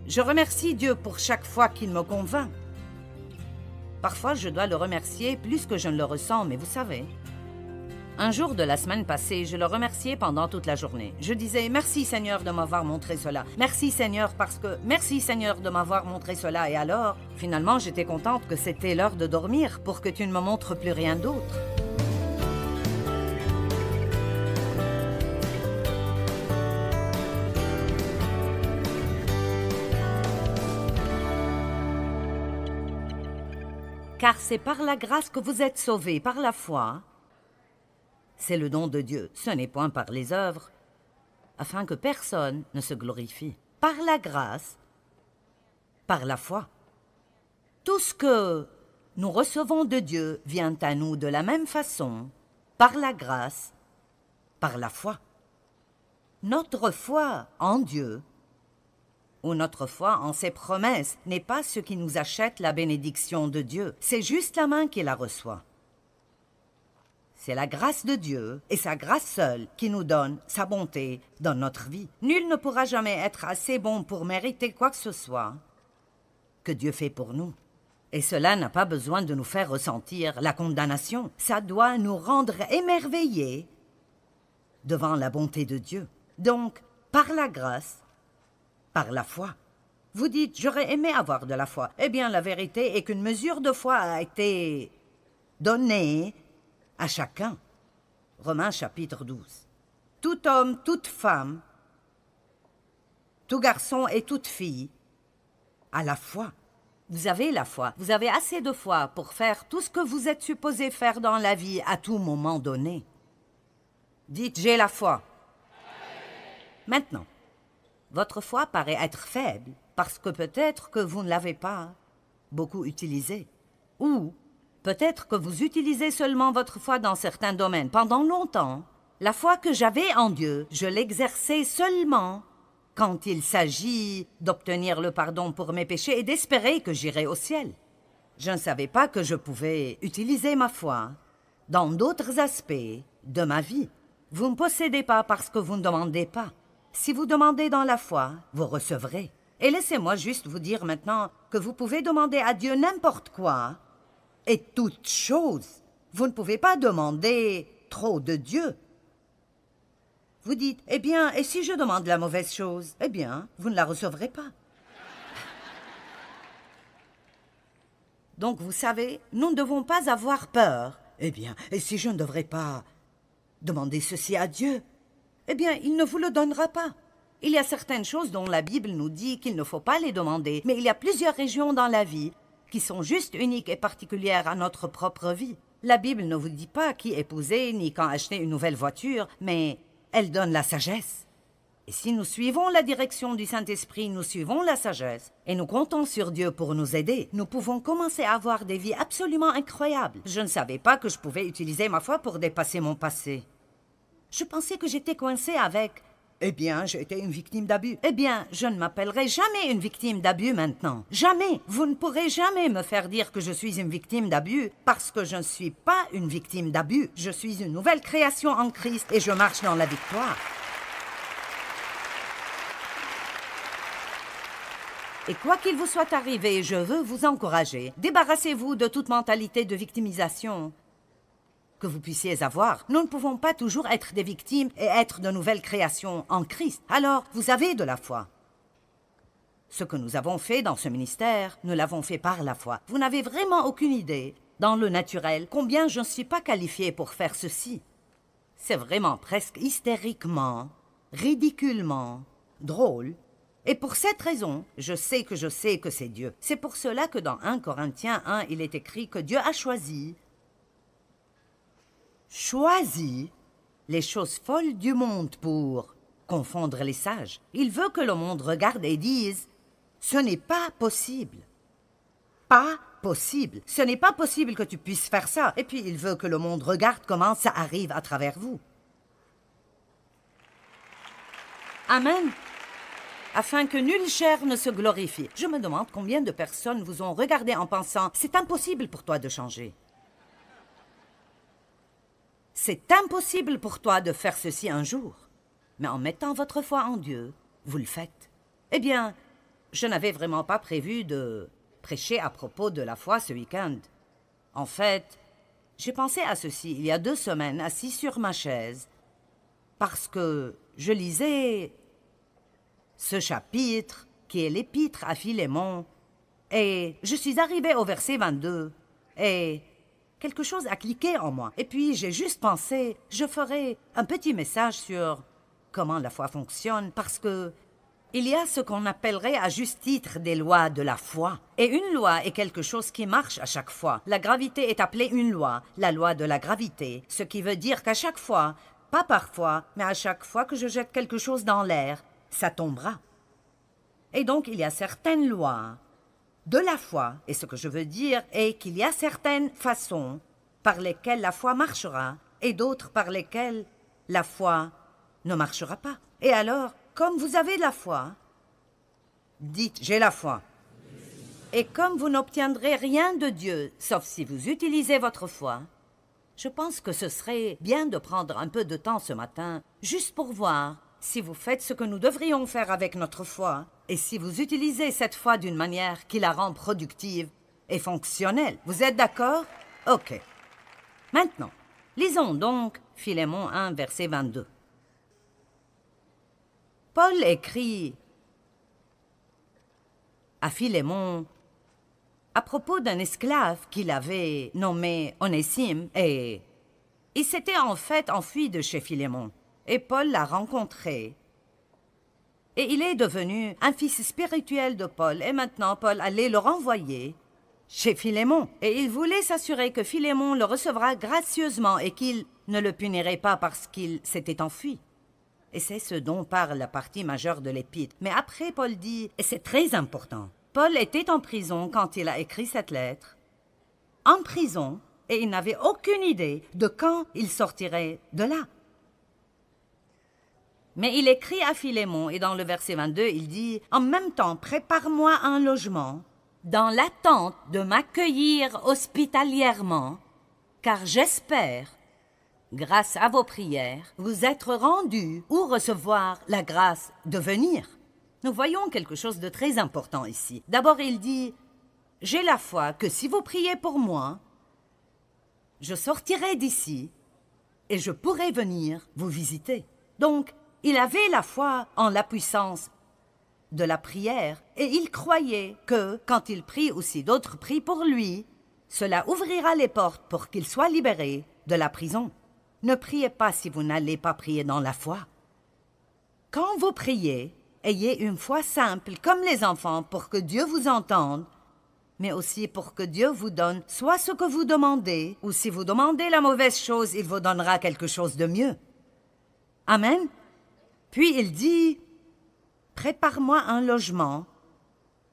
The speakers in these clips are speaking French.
Je remercie Dieu pour chaque fois qu'il me convainc. Parfois, je dois le remercier plus que je ne le ressens, mais vous savez. Un jour de la semaine passée, je le remerciais pendant toute la journée. Je disais « Merci Seigneur de m'avoir montré cela. Merci Seigneur parce que... Merci Seigneur de m'avoir montré cela. » Et alors, finalement, j'étais contente que c'était l'heure de dormir pour que tu ne me montres plus rien d'autre. Car c'est par la grâce que vous êtes sauvés, par la foi. C'est le don de Dieu, ce n'est point par les œuvres, afin que personne ne se glorifie. Par la grâce, par la foi. Tout ce que nous recevons de Dieu vient à nous de la même façon, par la grâce, par la foi. Notre foi en Dieu, ou notre foi en ses promesses, n'est pas ce qui nous achète la bénédiction de Dieu, c'est juste la main qui la reçoit. C'est la grâce de Dieu, et sa grâce seule, qui nous donne sa bonté dans notre vie. Nul ne pourra jamais être assez bon pour mériter quoi que ce soit que Dieu fait pour nous. Et cela n'a pas besoin de nous faire ressentir la condamnation. Ça doit nous rendre émerveillés devant la bonté de Dieu. Donc, par la grâce, par la foi. Vous dites, j'aurais aimé avoir de la foi. Eh bien, la vérité est qu'une mesure de foi a été donnée à chacun. Romains chapitre 12. Tout homme, toute femme, tout garçon et toute fille a la foi. Vous avez la foi. Vous avez assez de foi pour faire tout ce que vous êtes supposé faire dans la vie à tout moment donné. Dites, j'ai la foi. Maintenant, votre foi paraît être faible parce que peut-être que vous ne l'avez pas beaucoup utilisée. Ou peut-être que vous utilisez seulement votre foi dans certains domaines. Pendant longtemps, la foi que j'avais en Dieu, je l'exerçais seulement quand il s'agit d'obtenir le pardon pour mes péchés et d'espérer que j'irai au ciel. Je ne savais pas que je pouvais utiliser ma foi dans d'autres aspects de ma vie. Vous ne possédez pas parce que vous ne demandez pas. Si vous demandez dans la foi, vous recevrez. Et laissez-moi juste vous dire maintenant que vous pouvez demander à Dieu n'importe quoi et toute chose. Vous ne pouvez pas demander trop de Dieu. Vous dites, eh bien, et si je demande la mauvaise chose? Eh bien, vous ne la recevrez pas. Donc, vous savez, nous ne devons pas avoir peur. Eh bien, et si je ne devrais pas demander ceci à Dieu? Eh bien, il ne vous le donnera pas. Il y a certaines choses dont la Bible nous dit qu'il ne faut pas les demander, mais il y a plusieurs régions dans la vie qui sont juste uniques et particulières à notre propre vie. La Bible ne vous dit pas qui épouser ni quand acheter une nouvelle voiture, mais elle donne la sagesse. Et si nous suivons la direction du Saint-Esprit, nous suivons la sagesse, et nous comptons sur Dieu pour nous aider, nous pouvons commencer à avoir des vies absolument incroyables. Je ne savais pas que je pouvais utiliser ma foi pour dépasser mon passé. Je pensais que j'étais coincée avec... Eh bien, j'ai été une victime d'abus. Eh bien, je ne m'appellerai jamais une victime d'abus maintenant. Jamais. Vous ne pourrez jamais me faire dire que je suis une victime d'abus parce que je ne suis pas une victime d'abus. Je suis une nouvelle création en Christ et je marche dans la victoire. Et quoi qu'il vous soit arrivé, je veux vous encourager. Débarrassez-vous de toute mentalité de victimisation que vous puissiez avoir. Nous ne pouvons pas toujours être des victimes et être de nouvelles créations en Christ. Alors, vous avez de la foi. Ce que nous avons fait dans ce ministère, nous l'avons fait par la foi. Vous n'avez vraiment aucune idée, dans le naturel, combien je ne suis pas qualifiée pour faire ceci. C'est vraiment presque hystériquement, ridiculement, drôle. Et pour cette raison, je sais que c'est Dieu. C'est pour cela que dans 1 Corinthiens 1, il est écrit que Dieu a choisi les choses folles du monde pour confondre les sages. Il veut que le monde regarde et dise « Ce n'est pas possible. Pas possible. Ce n'est pas possible que tu puisses faire ça. » Et puis il veut que le monde regarde comment ça arrive à travers vous. Amen. Afin que nulle chair ne se glorifie. Je me demande combien de personnes vous ont regardé en pensant « C'est impossible pour toi de changer. » C'est impossible pour toi de faire ceci un jour. Mais en mettant votre foi en Dieu, vous le faites. Eh bien, je n'avais vraiment pas prévu de prêcher à propos de la foi ce week-end. En fait, j'ai pensé à ceci il y a 2 semaines, assis sur ma chaise, parce que je lisais ce chapitre, qui est l'épître à Philémon, et je suis arrivée au verset 22, et quelque chose a cliqué en moi. Et puis j'ai juste pensé, je ferai un petit message sur comment la foi fonctionne, parce que il y a ce qu'on appellerait à juste titre des lois de la foi. Et une loi est quelque chose qui marche à chaque fois. La gravité est appelée une loi, la loi de la gravité, ce qui veut dire qu'à chaque fois, pas parfois, mais à chaque fois que je jette quelque chose dans l'air, ça tombera. Et donc il y a certaines lois de la foi, et ce que je veux dire est qu'il y a certaines façons par lesquelles la foi marchera, et d'autres par lesquelles la foi ne marchera pas. Et alors, comme vous avez de la foi, dites « j'ai la foi ». Et comme vous n'obtiendrez rien de Dieu, sauf si vous utilisez votre foi, je pense que ce serait bien de prendre un peu de temps ce matin, juste pour voir si vous faites ce que nous devrions faire avec notre foi, et si vous utilisez cette foi d'une manière qui la rend productive et fonctionnelle. Vous êtes d'accord? Ok. Maintenant, lisons donc Philémon 1, verset 22. Paul écrit à Philémon à propos d'un esclave qu'il avait nommé Onésime, et il s'était en fait enfui de chez Philémon, et Paul l'a rencontré. Et il est devenu un fils spirituel de Paul, et maintenant Paul allait le renvoyer chez Philémon. Et il voulait s'assurer que Philémon le recevra gracieusement et qu'il ne le punirait pas parce qu'il s'était enfui. Et c'est ce dont parle la partie majeure de l'épître. Mais après, Paul dit, et c'est très important, Paul était en prison quand il a écrit cette lettre, en prison, et il n'avait aucune idée de quand il sortirait de là. Mais il écrit à Philémon, et dans le verset 22, il dit « En même temps, prépare-moi un logement, dans l'attente de m'accueillir hospitalièrement, car j'espère, grâce à vos prières, vous être rendu ou recevoir la grâce de venir. » Nous voyons quelque chose de très important ici. D'abord, il dit « J'ai la foi que si vous priez pour moi, je sortirai d'ici et je pourrai venir vous visiter. » Donc, il avait la foi en la puissance de la prière et il croyait que, quand il prie ou si d'autres prient pour lui, cela ouvrira les portes pour qu'il soit libéré de la prison. Ne priez pas si vous n'allez pas prier dans la foi. Quand vous priez, ayez une foi simple comme les enfants pour que Dieu vous entende, mais aussi pour que Dieu vous donne soit ce que vous demandez, ou si vous demandez la mauvaise chose, il vous donnera quelque chose de mieux. Amen. Puis il dit, « Prépare-moi un logement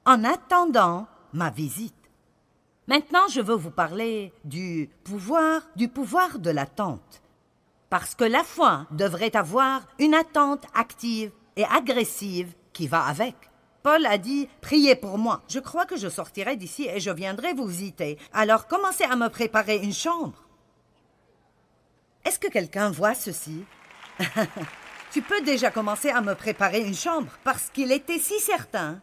en attendant ma visite. » Maintenant, je veux vous parler du pouvoir de l'attente. Parce que la foi devrait avoir une attente active et agressive qui va avec. Paul a dit « Priez pour moi. Je crois que je sortirai d'ici et je viendrai vous visiter. Alors commencez à me préparer une chambre. » Est-ce que quelqu'un voit ceci? Tu peux déjà commencer à me préparer une chambre parce qu'il était si certain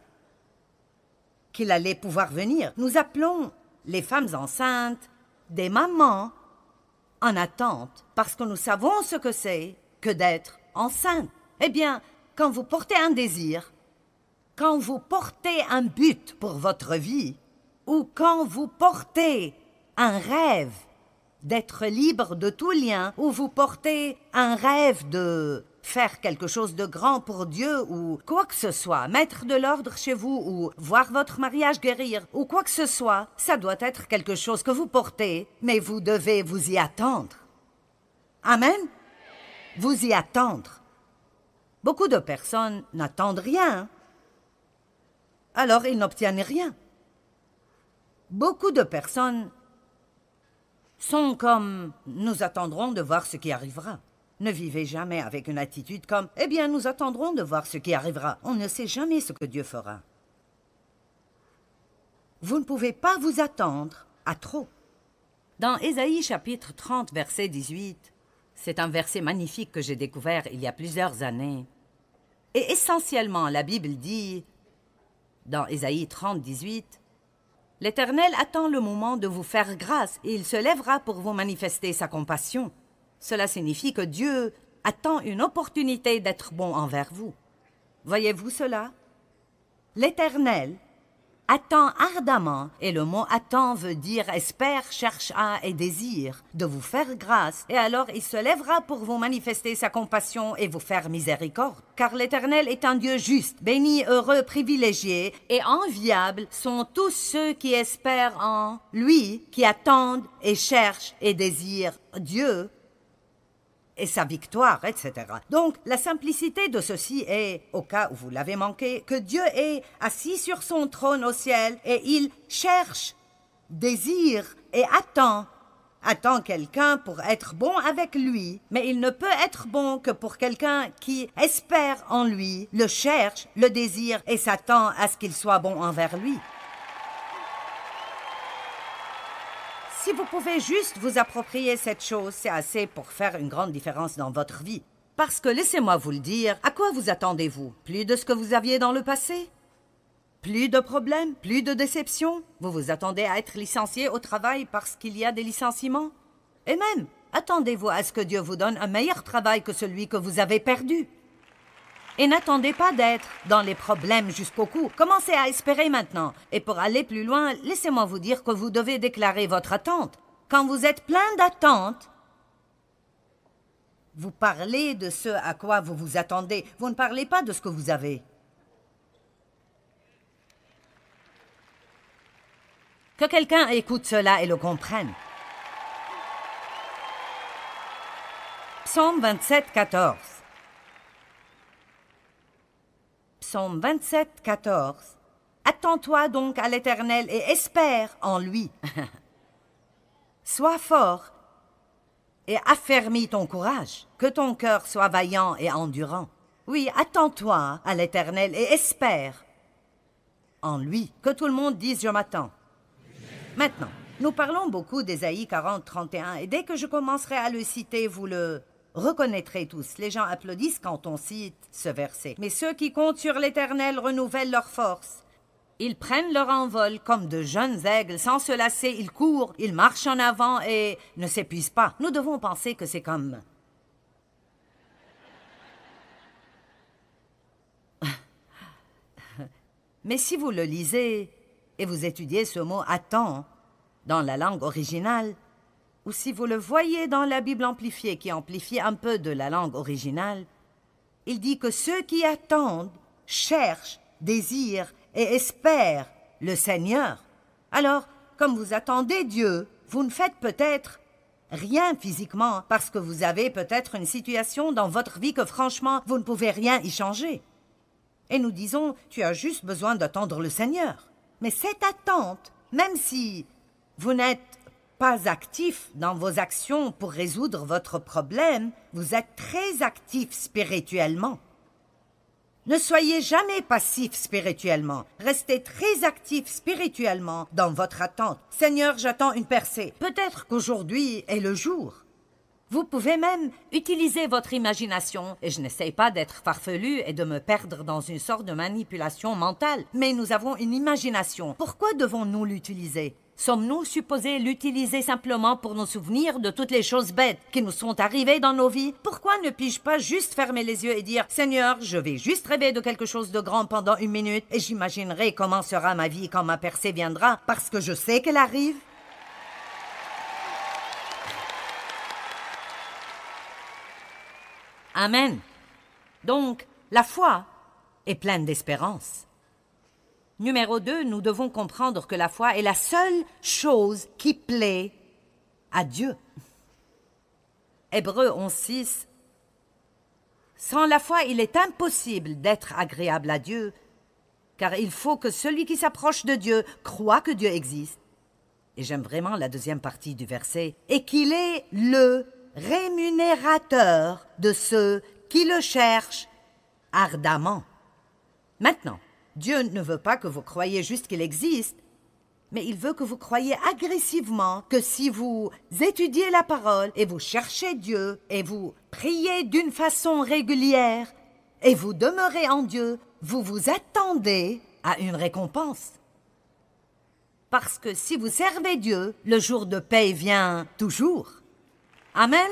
qu'il allait pouvoir venir. Nous appelons les femmes enceintes des mamans en attente parce que nous savons ce que c'est que d'être enceinte. Eh bien, quand vous portez un désir, quand vous portez un but pour votre vie, ou quand vous portez un rêve d'être libre de tout lien, ou vous portez un rêve de faire quelque chose de grand pour Dieu, ou quoi que ce soit, mettre de l'ordre chez vous, ou voir votre mariage guérir, ou quoi que ce soit, ça doit être quelque chose que vous portez, mais vous devez vous y attendre. Amen? Vous y attendre. Beaucoup de personnes n'attendent rien. Alors ils n'obtiennent rien. Beaucoup de personnes sont comme « nous attendrons de voir ce qui arrivera ». Ne vivez jamais avec une attitude comme « eh bien, nous attendrons de voir ce qui arrivera ». On ne sait jamais ce que Dieu fera. Vous ne pouvez pas vous attendre à trop. Dans Ésaïe chapitre 30, verset 18, c'est un verset magnifique que j'ai découvert il y a plusieurs années. Et essentiellement, la Bible dit « Dans Ésaïe 30, 18, « L'Éternel attend le moment de vous faire grâce et il se lèvera pour vous manifester sa compassion. » Cela signifie que Dieu attend une opportunité d'être bon envers vous. Voyez-vous cela? L'Éternel attend ardemment, et le mot « attend » veut dire « espère, cherche à et désire » de vous faire grâce, et alors il se lèvera pour vous manifester sa compassion et vous faire miséricorde. Car l'Éternel est un Dieu juste, béni, heureux, privilégié, et enviables sont tous ceux qui espèrent en lui, qui attendent et cherchent et désirent Dieu et sa victoire, etc. Donc, la simplicité de ceci est, au cas où vous l'avez manqué, que Dieu est assis sur son trône au ciel et il cherche, désire et attend quelqu'un pour être bon avec lui, mais il ne peut être bon que pour quelqu'un qui espère en lui, le cherche, le désire et s'attend à ce qu'il soit bon envers lui. Si vous pouvez juste vous approprier cette chose, c'est assez pour faire une grande différence dans votre vie. Parce que, laissez-moi vous le dire, à quoi vous attendez-vous? Plus de ce que vous aviez dans le passé? Plus de problèmes? Plus de déceptions? Vous vous attendez à être licencié au travail parce qu'il y a des licenciements? Et même, attendez-vous à ce que Dieu vous donne un meilleur travail que celui que vous avez perdu? Et n'attendez pas d'être dans les problèmes jusqu'au cou. Commencez à espérer maintenant. Et pour aller plus loin, laissez-moi vous dire que vous devez déclarer votre attente. Quand vous êtes plein d'attente, vous parlez de ce à quoi vous vous attendez. Vous ne parlez pas de ce que vous avez. Que quelqu'un écoute cela et le comprenne. Psaume 27, 14. Psaume 27, 14. Attends-toi donc à l'Éternel et espère en lui. Sois fort et affermis ton courage, que ton cœur soit vaillant et endurant. Oui, attends-toi à l'Éternel et espère en lui. Que tout le monde dise « Je m'attends ». Maintenant, nous parlons beaucoup d'Ésaïe 40, 31, et dès que je commencerai à le citer, vous le reconnaîtrez tous. Les gens applaudissent quand on cite ce verset. Mais ceux qui comptent sur l'Éternel renouvellent leur force. Ils prennent leur envol comme de jeunes aigles. Sans se lasser, ils courent, ils marchent en avant et ne s'épuisent pas. Nous devons penser que c'est comme... Mais si vous le lisez et vous étudiez ce mot « attend » dans la langue originale, ou si vous le voyez dans la Bible amplifiée qui amplifie un peu de la langue originale, il dit que ceux qui attendent, cherchent, désirent et espèrent le Seigneur. Alors, comme vous attendez Dieu, vous ne faites peut-être rien physiquement parce que vous avez peut-être une situation dans votre vie que franchement, vous ne pouvez rien y changer. Et nous disons, tu as juste besoin d'attendre le Seigneur. Mais cette attente, même si vous n'êtes pas actif dans vos actions pour résoudre votre problème, vous êtes très actif spirituellement. Ne soyez jamais passif spirituellement. Restez très actif spirituellement dans votre attente. Seigneur, j'attends une percée. Peut-être qu'aujourd'hui est le jour. Vous pouvez même utiliser votre imagination, et je n'essaie pas d'être farfelu et de me perdre dans une sorte de manipulation mentale, mais nous avons une imagination. Pourquoi devons-nous l'utiliser? Sommes-nous supposés l'utiliser simplement pour nous souvenir de toutes les choses bêtes qui nous sont arrivées dans nos vies? Pourquoi ne puis-je pas juste fermer les yeux et dire « Seigneur, je vais juste rêver de quelque chose de grand pendant 1 minute et j'imaginerai comment sera ma vie quand ma percée viendra parce que je sais qu'elle arrive ?» Amen. Donc, la foi est pleine d'espérance. Numéro 2, nous devons comprendre que la foi est la seule chose qui plaît à Dieu. Hébreux 11:6. Sans la foi, il est impossible d'être agréable à Dieu, car il faut que celui qui s'approche de Dieu croit que Dieu existe. Et j'aime vraiment la deuxième partie du verset. Et qu'il est le rémunérateur de ceux qui le cherchent ardemment. Maintenant, Dieu ne veut pas que vous croyiez juste qu'il existe, mais il veut que vous croyiez agressivement que si vous étudiez la parole et vous cherchez Dieu et vous priez d'une façon régulière et vous demeurez en Dieu, vous vous attendez a une récompense. Parce que si vous servez Dieu, le jour de paye vient toujours. Amen.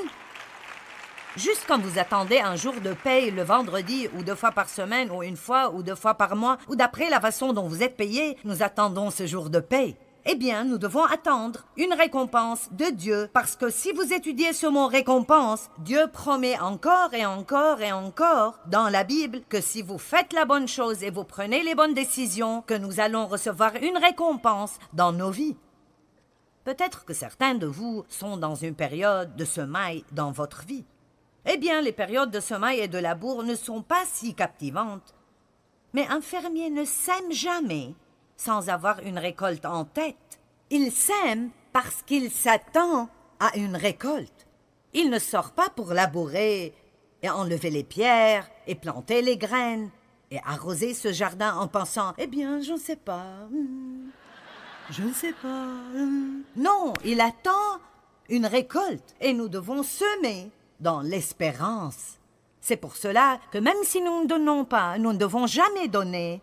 Juste quand vous attendez un jour de paye le vendredi ou 2 fois par semaine ou 1 fois ou 2 fois par mois ou d'après la façon dont vous êtes payé, nous attendons ce jour de paye. Eh bien, nous devons attendre une récompense de Dieu parce que si vous étudiez ce mot récompense, Dieu promet encore et encore et encore dans la Bible que si vous faites la bonne chose et vous prenez les bonnes décisions, que nous allons recevoir une récompense dans nos vies. Peut-être que certains de vous sont dans une période de semaille dans votre vie. Eh bien, les périodes de semaille et de labour ne sont pas si captivantes. Mais un fermier ne sème jamais sans avoir une récolte en tête. Il sème parce qu'il s'attend à une récolte. Il ne sort pas pour labourer et enlever les pierres et planter les graines et arroser ce jardin en pensant « Eh bien, je ne sais pas, je ne sais pas. » Non, il attend une récolte et nous devons semer dans l'espérance. C'est pour cela que même si nous ne donnons pas, nous ne devons jamais donner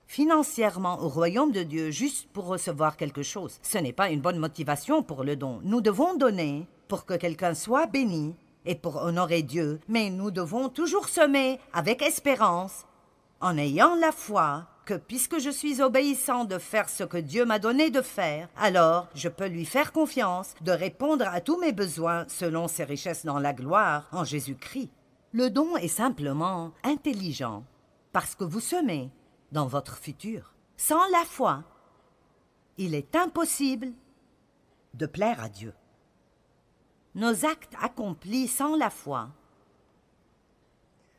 financièrement au royaume de Dieu juste pour recevoir quelque chose. Ce n'est pas une bonne motivation pour le don. Nous devons donner pour que quelqu'un soit béni et pour honorer Dieu, mais nous devons toujours semer avec espérance, en ayant la foi que puisque je suis obéissant de faire ce que Dieu m'a donné de faire, alors je peux lui faire confiance de répondre à tous mes besoins selon ses richesses dans la gloire en Jésus-Christ. Le don est simplement intelligent parce que vous semez dans votre futur. Sans la foi, il est impossible de plaire à Dieu. Nos actes accomplis sans la foi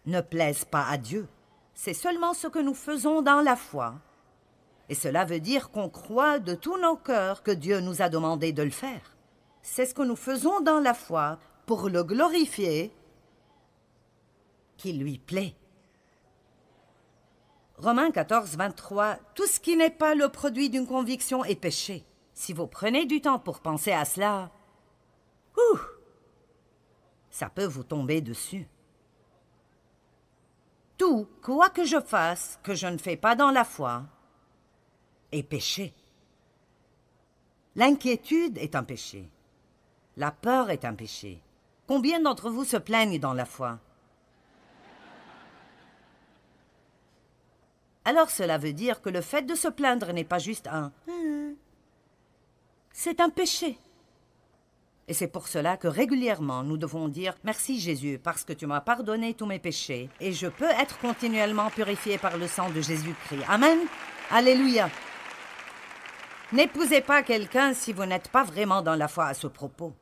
ne plaisent pas à Dieu. C'est seulement ce que nous faisons dans la foi. Et cela veut dire qu'on croit de tous nos cœurs que Dieu nous a demandé de le faire. C'est ce que nous faisons dans la foi pour le glorifier, qui lui plaît. Romains 14, 23, « Tout ce qui n'est pas le produit d'une conviction est péché. » Si vous prenez du temps pour penser à cela, ça peut vous tomber dessus. Tout, quoi que je fasse, que je ne fais pas dans la foi, est péché. L'inquiétude est un péché. La peur est un péché. Combien d'entre vous se plaignent dans la foi? Alors cela veut dire que le fait de se plaindre n'est pas juste un « c'est un péché ». Et c'est pour cela que régulièrement nous devons dire « Merci Jésus, parce que tu m'as pardonné tous mes péchés et je peux être continuellement purifié par le sang de Jésus-Christ. » Amen. Alléluia. N'épousez pas quelqu'un si vous n'êtes pas vraiment dans la foi à ce propos.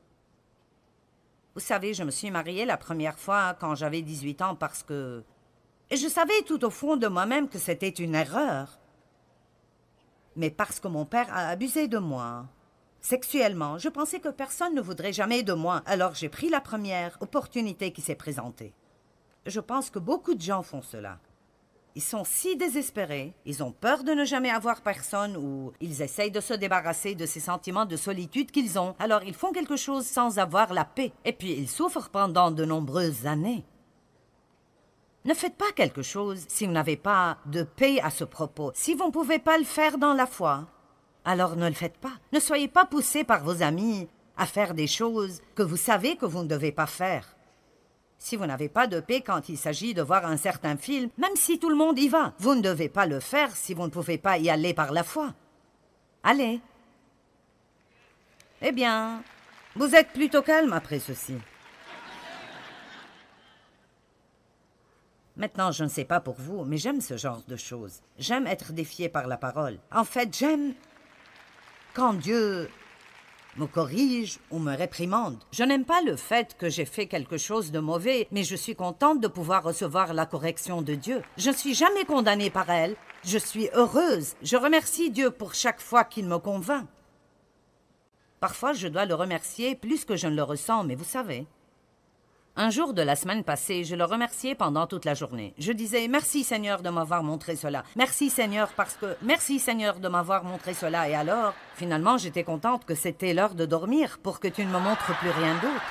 Vous savez, je me suis mariée la première fois quand j'avais 18 ans parce que... Et je savais tout au fond de moi-même que c'était une erreur. Mais parce que mon père a abusé de moi, sexuellement, je pensais que personne ne voudrait jamais de moi. Alors j'ai pris la première opportunité qui s'est présentée. Je pense que beaucoup de gens font cela. Ils sont si désespérés, ils ont peur de ne jamais avoir personne ou ils essayent de se débarrasser de ces sentiments de solitude qu'ils ont. Alors ils font quelque chose sans avoir la paix. Et puis ils souffrent pendant de nombreuses années. Ne faites pas quelque chose si vous n'avez pas de paix à ce propos. Si vous ne pouvez pas le faire dans la foi, alors ne le faites pas. Ne soyez pas poussés par vos amis à faire des choses que vous savez que vous ne devez pas faire. Si vous n'avez pas de paix quand il s'agit de voir un certain film, même si tout le monde y va, vous ne devez pas le faire si vous ne pouvez pas y aller par la foi. Allez. Eh bien, vous êtes plutôt calme après ceci. Maintenant, je ne sais pas pour vous, mais j'aime ce genre de choses. J'aime être défié par la parole. En fait, j'aime quand Dieu me corrige ou me réprimande. Je n'aime pas le fait que j'ai fait quelque chose de mauvais, mais je suis contente de pouvoir recevoir la correction de Dieu. Je ne suis jamais condamnée par elle. Je suis heureuse. Je remercie Dieu pour chaque fois qu'il me convainc. Parfois, je dois le remercier plus que je ne le ressens, mais vous savez... Un jour de la semaine passée, je le remerciais pendant toute la journée. Je disais « Merci Seigneur de m'avoir montré cela. Merci Seigneur parce que... Merci Seigneur de m'avoir montré cela. » Et alors, finalement, j'étais contente que c'était l'heure de dormir pour que tu ne me montres plus rien d'autre.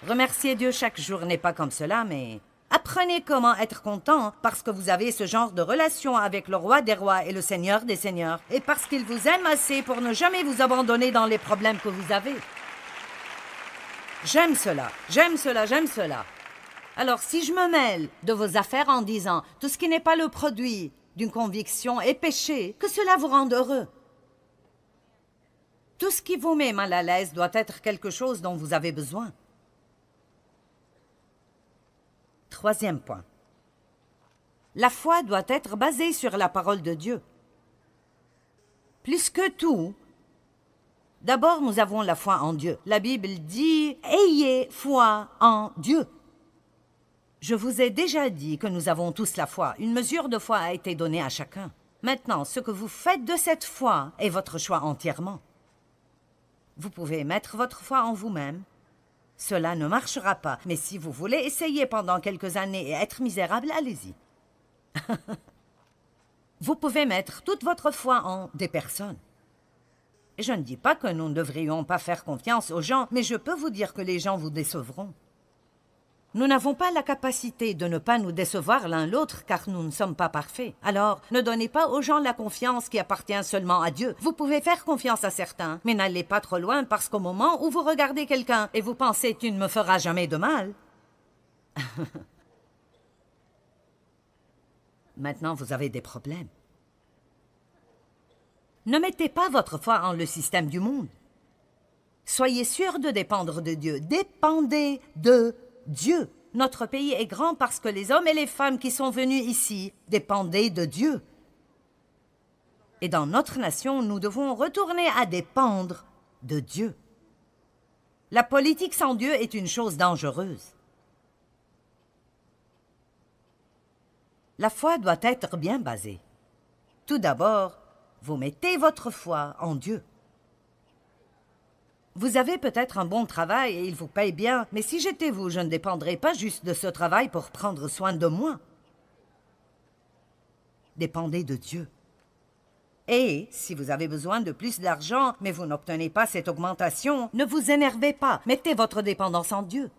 Remercier Dieu chaque jour n'est pas comme cela, mais Apprenez comment être content parce que vous avez ce genre de relation avec le roi des rois et le seigneur des seigneurs et parce qu'il vous aime assez pour ne jamais vous abandonner dans les problèmes que vous avez. J'aime cela, j'aime cela, j'aime cela. Alors si je me mêle de vos affaires en disant tout ce qui n'est pas le produit d'une conviction est péché, que cela vous rende heureux. Tout ce qui vous met mal à l'aise doit être quelque chose dont vous avez besoin. Troisième point. La foi doit être basée sur la parole de Dieu. Plus que tout, d'abord nous avons la foi en Dieu. La Bible dit « Ayez foi en Dieu ». Je vous ai déjà dit que nous avons tous la foi. Une mesure de foi a été donnée à chacun. Maintenant, ce que vous faites de cette foi est votre choix entièrement. Vous pouvez mettre votre foi en vous-même. Cela ne marchera pas, mais si vous voulez essayer pendant quelques années et être misérable, allez-y. Vous pouvez mettre toute votre foi en des personnes. Je ne dis pas que nous ne devrions pas faire confiance aux gens, mais je peux vous dire que les gens vous décevront. Nous n'avons pas la capacité de ne pas nous décevoir l'un l'autre car nous ne sommes pas parfaits. Alors, ne donnez pas aux gens la confiance qui appartient seulement à Dieu. Vous pouvez faire confiance à certains, mais n'allez pas trop loin parce qu'au moment où vous regardez quelqu'un et vous pensez « tu ne me feras jamais de mal », maintenant vous avez des problèmes. Ne mettez pas votre foi en le système du monde. Soyez sûr de dépendre de Dieu. Dépendez de Dieu. Notre pays est grand parce que les hommes et les femmes qui sont venus ici dépendaient de Dieu. Et dans notre nation, nous devons retourner à dépendre de Dieu. La politique sans Dieu est une chose dangereuse. La foi doit être bien basée. Tout d'abord, vous mettez votre foi en Dieu. Vous avez peut-être un bon travail et il vous paye bien, mais si j'étais vous, je ne dépendrais pas juste de ce travail pour prendre soin de moi. Dépendez de Dieu. Et si vous avez besoin de plus d'argent, mais vous n'obtenez pas cette augmentation, ne vous énervez pas, mettez votre dépendance en Dieu.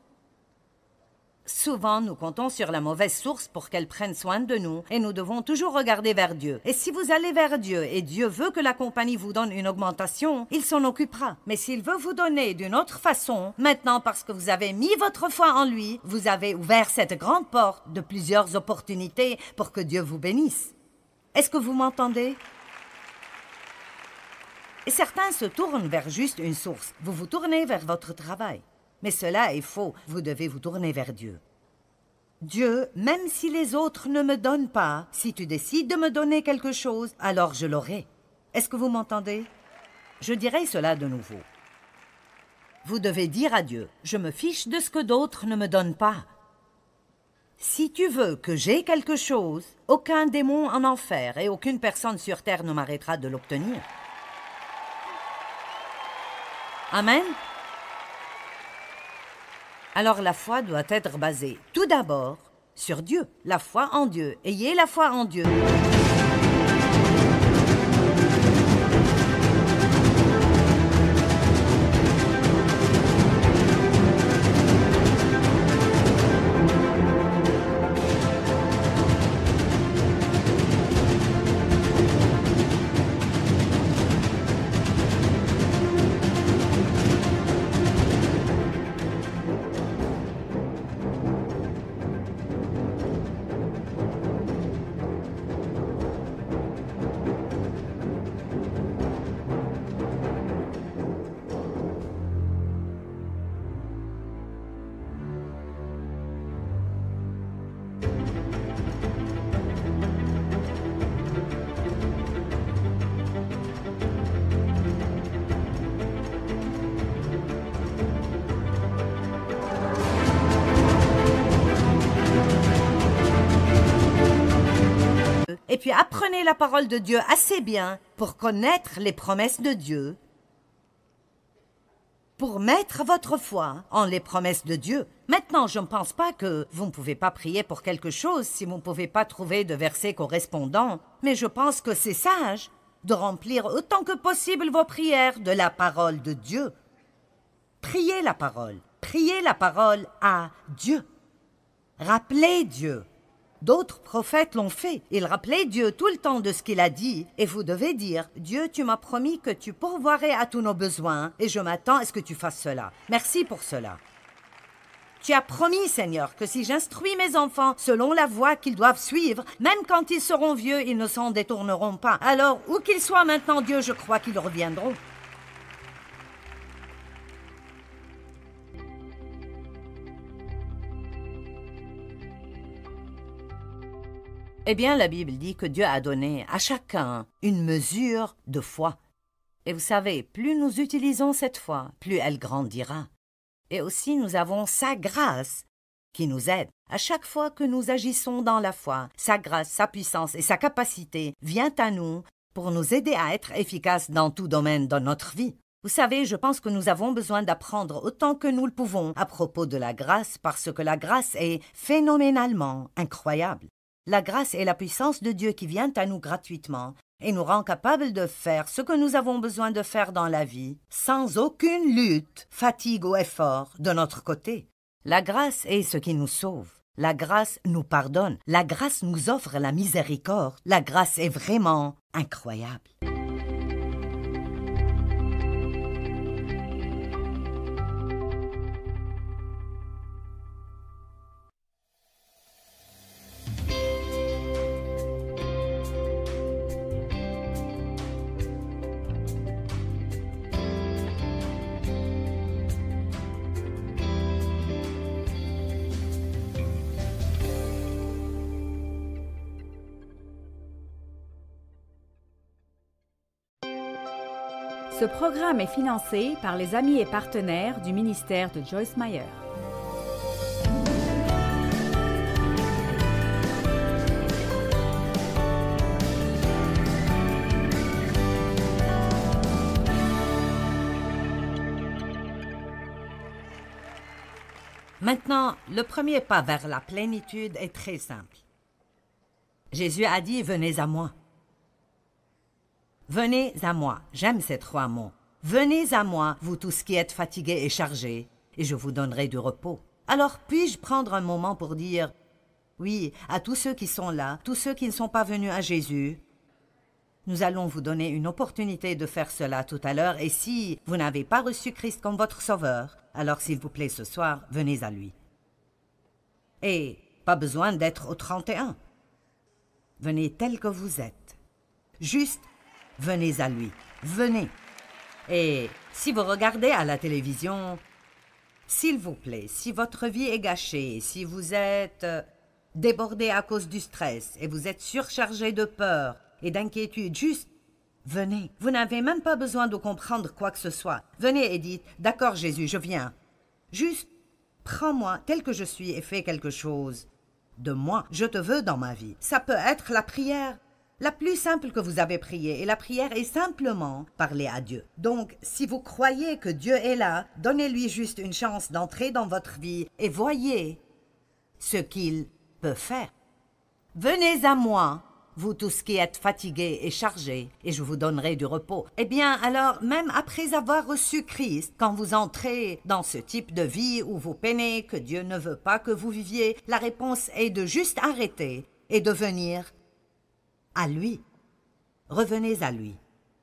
Souvent, nous comptons sur la mauvaise source pour qu'elle prenne soin de nous et nous devons toujours regarder vers Dieu. Et si vous allez vers Dieu et Dieu veut que la compagnie vous donne une augmentation, il s'en occupera. Mais s'il veut vous donner d'une autre façon, maintenant parce que vous avez mis votre foi en lui, vous avez ouvert cette grande porte de plusieurs opportunités pour que Dieu vous bénisse. Est-ce que vous m'entendez? Et certains se tournent vers juste une source. Vous vous tournez vers votre travail. Mais cela est faux. Vous devez vous tourner vers Dieu. Dieu, même si les autres ne me donnent pas, si tu décides de me donner quelque chose, alors je l'aurai. Est-ce que vous m'entendez? Je dirai cela de nouveau. Vous devez dire à Dieu, je me fiche de ce que d'autres ne me donnent pas. Si tu veux que j'aie quelque chose, aucun démon en enfer et aucune personne sur terre ne m'arrêtera de l'obtenir. Amen. Alors la foi doit être basée tout d'abord sur Dieu, la foi en Dieu. Ayez la foi en Dieu. Et puis apprenez la parole de Dieu assez bien pour connaître les promesses de Dieu, pour mettre votre foi en les promesses de Dieu. Maintenant, je ne pense pas que vous ne pouvez pas prier pour quelque chose si vous ne pouvez pas trouver de versets correspondants, mais je pense que c'est sage de remplir autant que possible vos prières de la parole de Dieu. Priez la parole à Dieu. Rappelez Dieu. D'autres prophètes l'ont fait. Ils rappelaient Dieu tout le temps de ce qu'il a dit. Et vous devez dire, Dieu, tu m'as promis que tu pourvoirais à tous nos besoins et je m'attends à ce que tu fasses cela. Merci pour cela. Tu as promis, Seigneur, que si j'instruis mes enfants selon la voie qu'ils doivent suivre, même quand ils seront vieux, ils ne s'en détourneront pas. Alors, où qu'ils soient maintenant, Dieu, je crois qu'ils reviendront. Eh bien, la Bible dit que Dieu a donné à chacun une mesure de foi. Et vous savez, plus nous utilisons cette foi, plus elle grandira. Et aussi, nous avons sa grâce qui nous aide. À chaque fois que nous agissons dans la foi, sa grâce, sa puissance et sa capacité viennent à nous pour nous aider à être efficaces dans tout domaine de notre vie. Vous savez, je pense que nous avons besoin d'apprendre autant que nous le pouvons à propos de la grâce parce que la grâce est phénoménalement incroyable. La grâce est la puissance de Dieu qui vient à nous gratuitement et nous rend capables de faire ce que nous avons besoin de faire dans la vie, sans aucune lutte, fatigue ou effort de notre côté. La grâce est ce qui nous sauve. La grâce nous pardonne. La grâce nous offre la miséricorde. La grâce est vraiment incroyable. Ce programme est financé par les amis et partenaires du ministère de Joyce Meyer. Maintenant, le premier pas vers la plénitude est très simple. Jésus a dit « Venez à moi ». Venez à moi, j'aime ces trois mots. Venez à moi, vous tous qui êtes fatigués et chargés, et je vous donnerai du repos. Alors puis-je prendre un moment pour dire, oui, à tous ceux qui sont là, tous ceux qui ne sont pas venus à Jésus, nous allons vous donner une opportunité de faire cela tout à l'heure, et si vous n'avez pas reçu Christ comme votre sauveur, alors s'il vous plaît ce soir, venez à lui. Et pas besoin d'être au 31. Venez tel que vous êtes. Juste venez à lui, venez. Et si vous regardez à la télévision, s'il vous plaît, si votre vie est gâchée, si vous êtes débordé à cause du stress et vous êtes surchargé de peur et d'inquiétude, juste venez. Vous n'avez même pas besoin de comprendre quoi que ce soit. Venez et dites, d'accord Jésus, je viens. Juste, prends-moi tel que je suis et fais quelque chose de moi. Je te veux dans ma vie. Ça peut être la prière la plus simple que vous avez priée, et la prière est simplement parler à Dieu. Donc, si vous croyez que Dieu est là, donnez-lui juste une chance d'entrer dans votre vie et voyez ce qu'il peut faire. Venez à moi, vous tous qui êtes fatigués et chargés, et je vous donnerai du repos. Eh bien, alors, même après avoir reçu Christ, quand vous entrez dans ce type de vie où vous peinez que Dieu ne veut pas que vous viviez, la réponse est de juste arrêter et de venir à lui. Revenez à lui.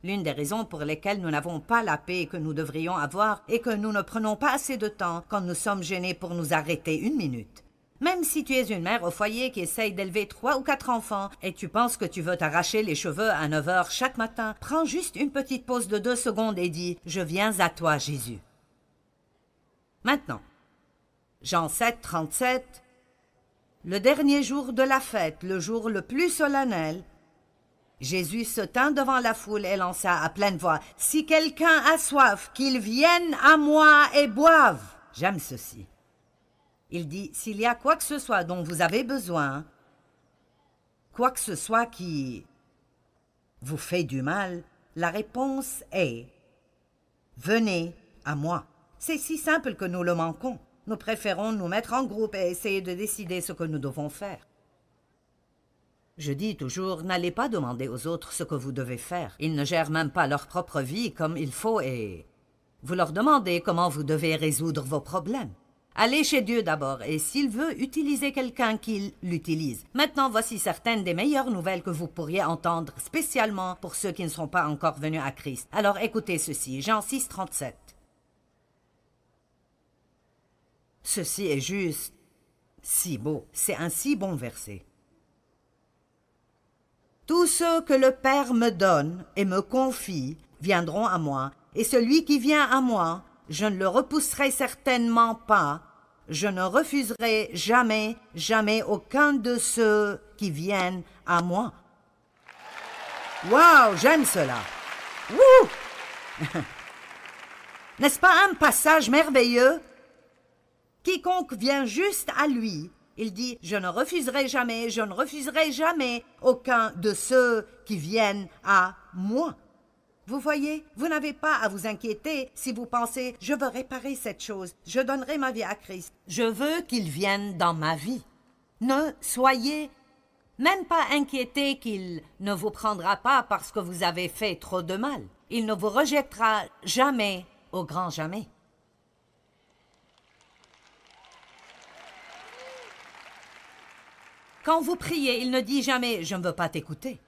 L'une des raisons pour lesquelles nous n'avons pas la paix que nous devrions avoir est que nous ne prenons pas assez de temps quand nous sommes gênés pour nous arrêter une minute. Même si tu es une mère au foyer qui essaye d'élever 3 ou 4 enfants et tu penses que tu veux t'arracher les cheveux à 9 heures chaque matin, prends juste une petite pause de 2 secondes et dis « Je viens à toi, Jésus ». Maintenant, Jean 7, 37, le dernier jour de la fête, le jour le plus solennel, Jésus se tint devant la foule et lança à pleine voix « Si quelqu'un a soif, qu'il vienne à moi et boive !» J'aime ceci. Il dit « S'il y a quoi que ce soit dont vous avez besoin, quoi que ce soit qui vous fait du mal, la réponse est « Venez à moi ». C'est si simple que nous le manquons. Nous préférons nous mettre en groupe et essayer de décider ce que nous devons faire. Je dis toujours, n'allez pas demander aux autres ce que vous devez faire. Ils ne gèrent même pas leur propre vie comme il faut et vous leur demandez comment vous devez résoudre vos problèmes. Allez chez Dieu d'abord, et s'il veut utiliser quelqu'un, qu'il l'utilise. Maintenant, voici certaines des meilleures nouvelles que vous pourriez entendre, spécialement pour ceux qui ne sont pas encore venus à Christ. Alors écoutez ceci, Jean 6, 37. Ceci est juste si beau, c'est un si bon verset. Tous ceux que le Père me donne et me confie viendront à moi, et celui qui vient à moi, je ne le repousserai certainement pas, je ne refuserai jamais, jamais aucun de ceux qui viennent à moi. Wow, j'aime cela. Wouh! N'est-ce pas un passage merveilleux? Quiconque vient juste à lui, il dit « Je ne refuserai jamais aucun de ceux qui viennent à moi. » Vous voyez, vous n'avez pas à vous inquiéter si vous pensez « Je veux réparer cette chose, je donnerai ma vie à Christ. Je veux qu'il vienne dans ma vie. » Ne soyez même pas inquiétés qu'il ne vous prendra pas parce que vous avez fait trop de mal. Il ne vous rejettera jamais, au grand jamais. Quand vous priez, il ne dit jamais « Je ne veux pas t'écouter ».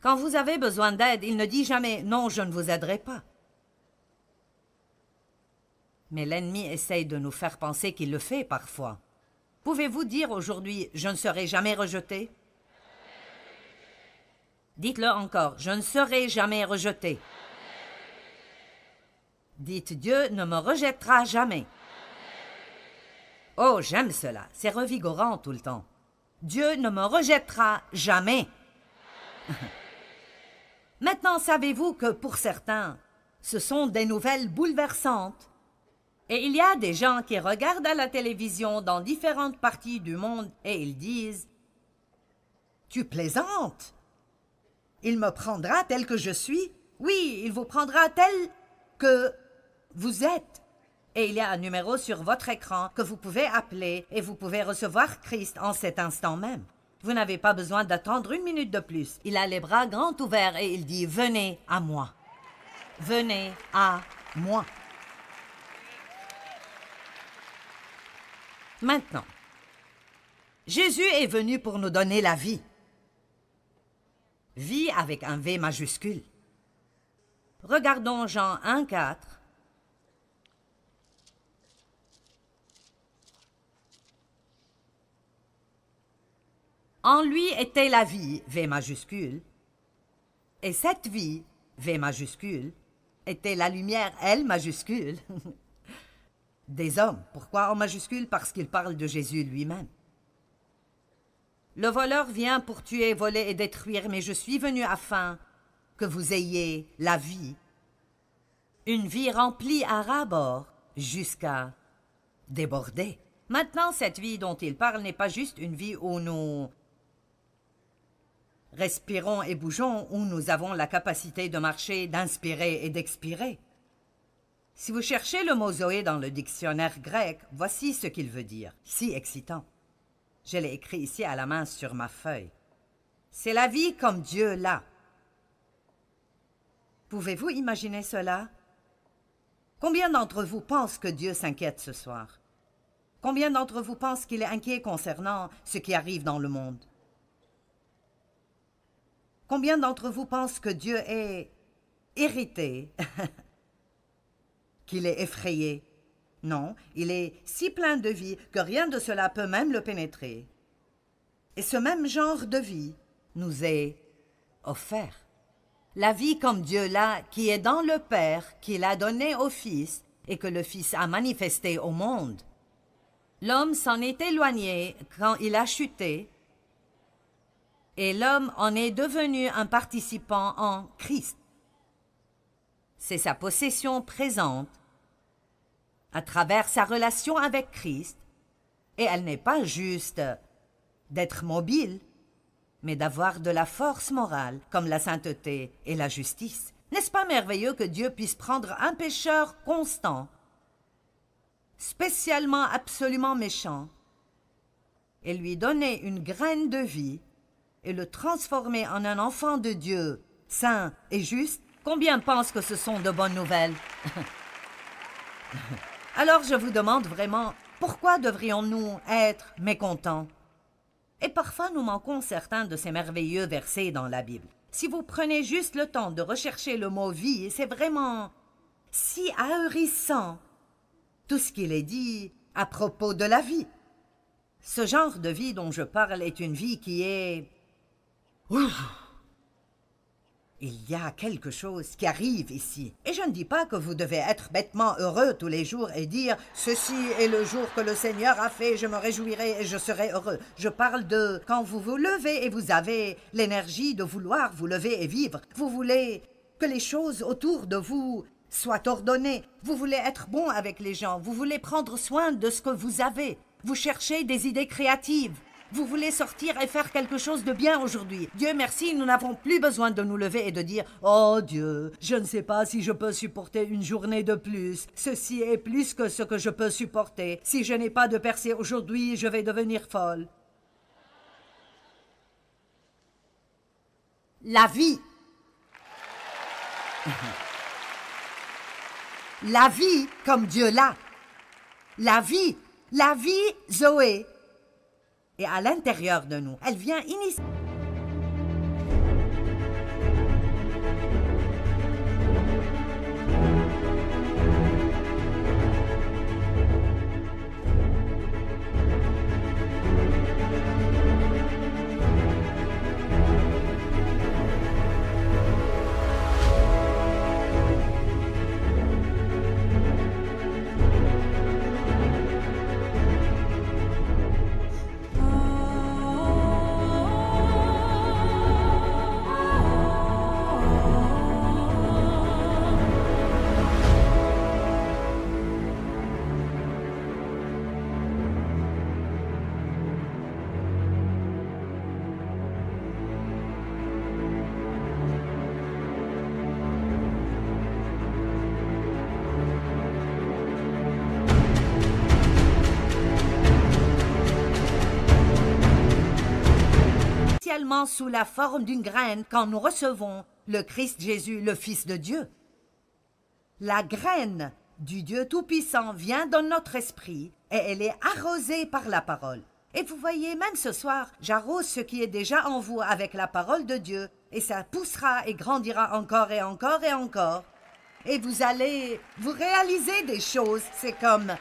Quand vous avez besoin d'aide, il ne dit jamais « Non, je ne vous aiderai pas ». Mais l'ennemi essaye de nous faire penser qu'il le fait parfois. Pouvez-vous dire aujourd'hui « Je ne serai jamais rejeté » ? Dites-le encore « Je ne serai jamais rejeté ». Dites « Dieu ne me rejettera jamais ». Oh, j'aime cela, c'est revigorant tout le temps. Dieu ne me rejettera jamais. Maintenant, savez-vous que pour certains, ce sont des nouvelles bouleversantes. Et il y a des gens qui regardent à la télévision dans différentes parties du monde et ils disent « Tu plaisantes? Il me prendra tel que je suis? Oui, il vous prendra tel que vous êtes. » Et il y a un numéro sur votre écran que vous pouvez appeler et vous pouvez recevoir Christ en cet instant même. Vous n'avez pas besoin d'attendre une minute de plus. Il a les bras grands ouverts et il dit « Venez à moi. Venez à moi. » Maintenant, Jésus est venu pour nous donner la vie. Vie avec un V majuscule. Regardons Jean 1, 4. En lui était la vie, V majuscule, et cette vie, V majuscule, était la lumière, L majuscule, des hommes. Pourquoi en majuscule? Parce qu'il parle de Jésus lui-même. Le voleur vient pour tuer, voler et détruire, mais je suis venu afin que vous ayez la vie, une vie remplie à ras-bord jusqu'à déborder. Maintenant, cette vie dont il parle n'est pas juste une vie où nous respirons et bougeons, où nous avons la capacité de marcher, d'inspirer et d'expirer. Si vous cherchez le mot Zoé dans le dictionnaire grec, voici ce qu'il veut dire. Si excitant. Je l'ai écrit ici à la main sur ma feuille. C'est la vie comme Dieu l'a. Pouvez-vous imaginer cela? Combien d'entre vous pensent que Dieu s'inquiète ce soir? Combien d'entre vous pensent qu'il est inquiet concernant ce qui arrive dans le monde? Combien d'entre vous pensent que Dieu est irrité, qu'il est effrayé? Non, il est si plein de vie que rien de cela peut même le pénétrer. Et ce même genre de vie nous est offert. La vie comme Dieu l'a, qui est dans le Père, qu'il a donné au Fils et que le Fils a manifesté au monde. L'homme s'en est éloigné quand il a chuté, et l'homme en est devenu un participant en Christ. C'est sa possession présente à travers sa relation avec Christ, et elle n'est pas juste d'être mobile, mais d'avoir de la force morale, comme la sainteté et la justice. N'est-ce pas merveilleux que Dieu puisse prendre un pécheur constant, spécialement absolument méchant, et lui donner une graine de vie, et le transformer en un enfant de Dieu, saint et juste, Combien pensent que ce sont de bonnes nouvelles? Alors je vous demande vraiment, pourquoi devrions-nous être mécontents? Et parfois nous manquons certains de ces merveilleux versets dans la Bible. Si vous prenez juste le temps de rechercher le mot « vie », c'est vraiment si ahurissant, tout ce qu'il est dit à propos de la vie. Ce genre de vie dont je parle est une vie qui est... Il y a quelque chose qui arrive ici. Et je ne dis pas que vous devez être bêtement heureux tous les jours et dire « Ceci est le jour que le Seigneur a fait, je me réjouirai et je serai heureux ». Je parle de quand vous vous levez et vous avez l'énergie de vouloir vous lever et vivre. Vous voulez que les choses autour de vous soient ordonnées. Vous voulez être bon avec les gens. Vous voulez prendre soin de ce que vous avez. Vous cherchez des idées créatives. Vous voulez sortir et faire quelque chose de bien aujourd'hui. Dieu merci, nous n'avons plus besoin de nous lever et de dire « Oh Dieu, je ne sais pas si je peux supporter une journée de plus. Ceci est plus que ce que je peux supporter. Si je n'ai pas de percée aujourd'hui, je vais devenir folle. » La vie. La vie comme Dieu l'a. La vie, Zoé. Et à l'intérieur de nous, elle vient initier. Sous la forme d'une graine quand nous recevons le Christ Jésus, le Fils de Dieu. La graine du Dieu Tout-Puissant vient dans notre esprit et elle est arrosée par la parole. Et vous voyez, même ce soir, j'arrose ce qui est déjà en vous avec la parole de Dieu et ça poussera et grandira encore et encore et encore. Et vous allez vous réaliser des choses, c'est comme...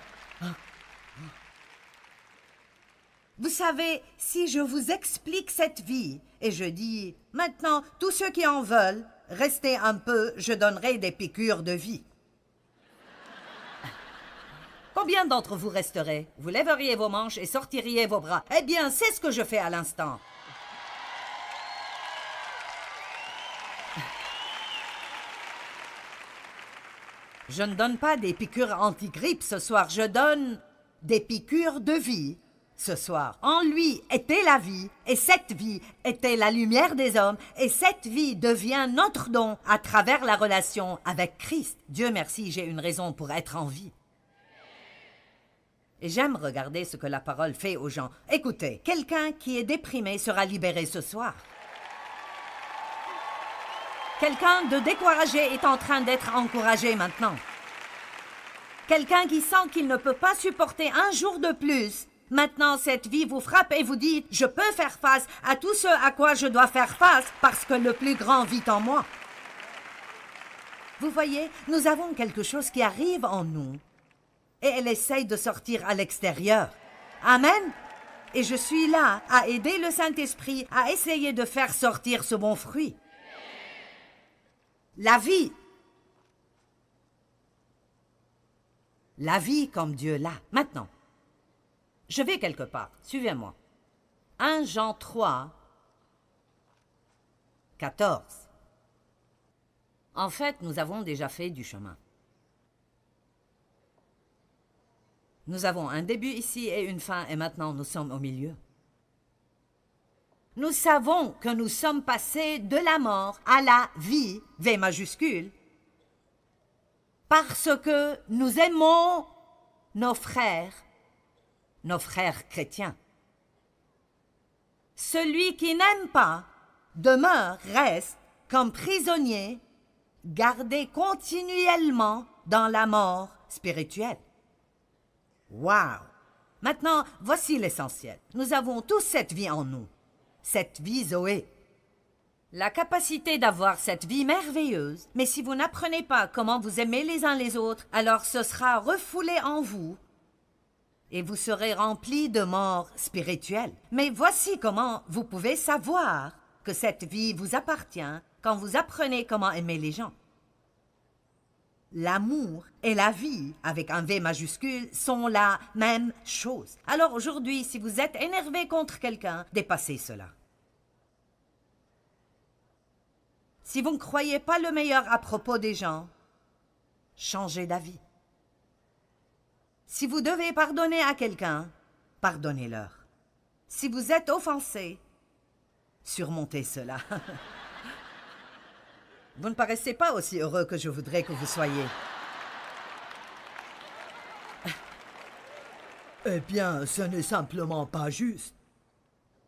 Vous savez, si je vous explique cette vie, et je dis, maintenant, tous ceux qui en veulent, restez un peu, je donnerai des piqûres de vie. Combien d'entre vous resteraient? Vous lèveriez vos manches et sortiriez vos bras. Eh bien, c'est ce que je fais à l'instant. Je ne donne pas des piqûres anti-grippe ce soir, je donne des piqûres de vie. Ce soir, en lui était la vie, et cette vie était la lumière des hommes, et cette vie devient notre don à travers la relation avec Christ. Dieu merci, j'ai une raison pour être en vie. Et j'aime regarder ce que la parole fait aux gens. Écoutez, quelqu'un qui est déprimé sera libéré ce soir. Quelqu'un de découragé est en train d'être encouragé maintenant. Quelqu'un qui sent qu'il ne peut pas supporter un jour de plus. Maintenant, cette vie vous frappe et vous dites « Je peux faire face à tout ce à quoi je dois faire face parce que le plus grand vit en moi. » Vous voyez, nous avons quelque chose qui arrive en nous et elle essaye de sortir à l'extérieur. Amen. Et je suis là à aider le Saint-Esprit à essayer de faire sortir ce bon fruit. La vie. La vie comme Dieu l'a. Maintenant. Je vais quelque part. Suivez-moi. 1 Jean 3, 14. En fait, nous avons déjà fait du chemin. Nous avons un début ici et une fin, et maintenant nous sommes au milieu. Nous savons que nous sommes passés de la mort à la vie, V majuscule, parce que nous aimons nos frères chrétiens. Celui qui n'aime pas demeure, reste comme prisonnier gardés continuellement dans la mort spirituelle. Wow! Maintenant, voici l'essentiel. Nous avons tous cette vie en nous, cette vie Zoé. La capacité d'avoir cette vie merveilleuse, mais si vous n'apprenez pas comment vous aimer les uns les autres, alors ce sera refoulé en vous et vous serez remplis de mort spirituelle. Mais voici comment vous pouvez savoir que cette vie vous appartient quand vous apprenez comment aimer les gens. L'amour et la vie, avec un V majuscule, sont la même chose. Alors aujourd'hui, si vous êtes énervé contre quelqu'un, dépassez cela. Si vous ne croyez pas le meilleur à propos des gens, changez d'avis. Si vous devez pardonner à quelqu'un, pardonnez-leur. Si vous êtes offensé, surmontez cela. Vous ne paraissez pas aussi heureux que je voudrais que vous soyez. Eh bien, ce n'est simplement pas juste.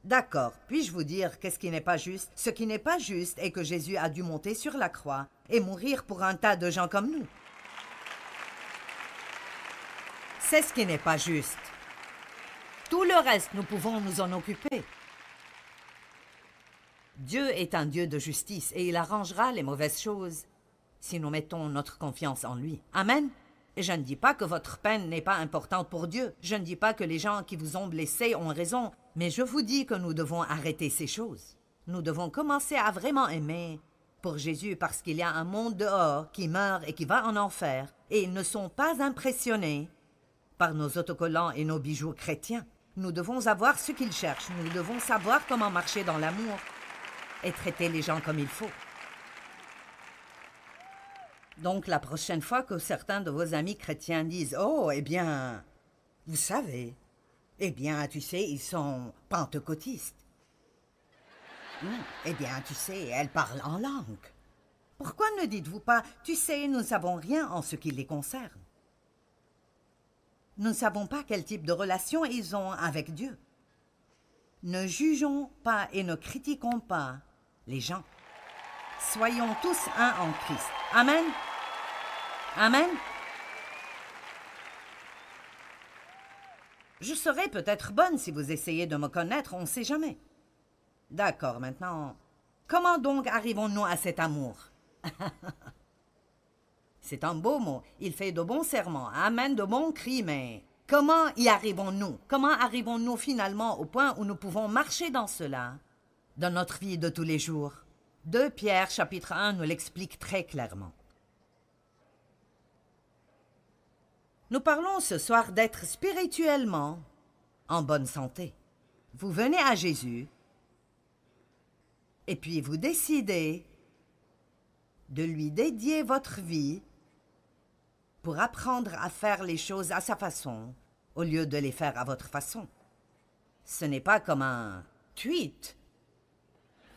D'accord, puis-je vous dire qu'est-ce qui n'est pas juste? Ce qui n'est pas juste est que Jésus a dû monter sur la croix et mourir pour un tas de gens comme nous. C'est ce qui n'est pas juste. Tout le reste, nous pouvons nous en occuper. Dieu est un Dieu de justice et il arrangera les mauvaises choses si nous mettons notre confiance en lui. Amen. Et je ne dis pas que votre peine n'est pas importante pour Dieu. Je ne dis pas que les gens qui vous ont blessé ont raison. Mais je vous dis que nous devons arrêter ces choses. Nous devons commencer à vraiment aimer pour Jésus parce qu'il y a un monde dehors qui meurt et qui va en enfer. Et ils ne sont pas impressionnés par nos autocollants et nos bijoux chrétiens. Nous devons avoir ce qu'ils cherchent. Nous devons savoir comment marcher dans l'amour et traiter les gens comme il faut. Donc, la prochaine fois que certains de vos amis chrétiens disent « Oh, eh bien, vous savez, eh bien, tu sais, ils sont pentecôtistes. Eh bien, tu sais, elles parlent en langue. » Pourquoi ne dites-vous pas « Tu sais, nous ne savons rien en ce qui les concerne. Nous ne savons pas quel type de relation ils ont avec Dieu. » Ne jugeons pas et ne critiquons pas les gens. Soyons tous un en Christ. Amen. Amen. Je serai peut-être bonne si vous essayez de me connaître, on ne sait jamais. D'accord, maintenant, comment donc arrivons-nous à cet amour? C'est un beau mot, il fait de bons serments, amène de bons cris, mais comment y arrivons-nous? Comment arrivons-nous finalement au point où nous pouvons marcher dans cela, dans notre vie de tous les jours? 2 Pierre, chapitre 1, nous l'explique très clairement. Nous parlons ce soir d'être spirituellement en bonne santé. Vous venez à Jésus et puis vous décidez de lui dédier votre vie pour apprendre à faire les choses à sa façon au lieu de les faire à votre façon. Ce n'est pas comme un tweet.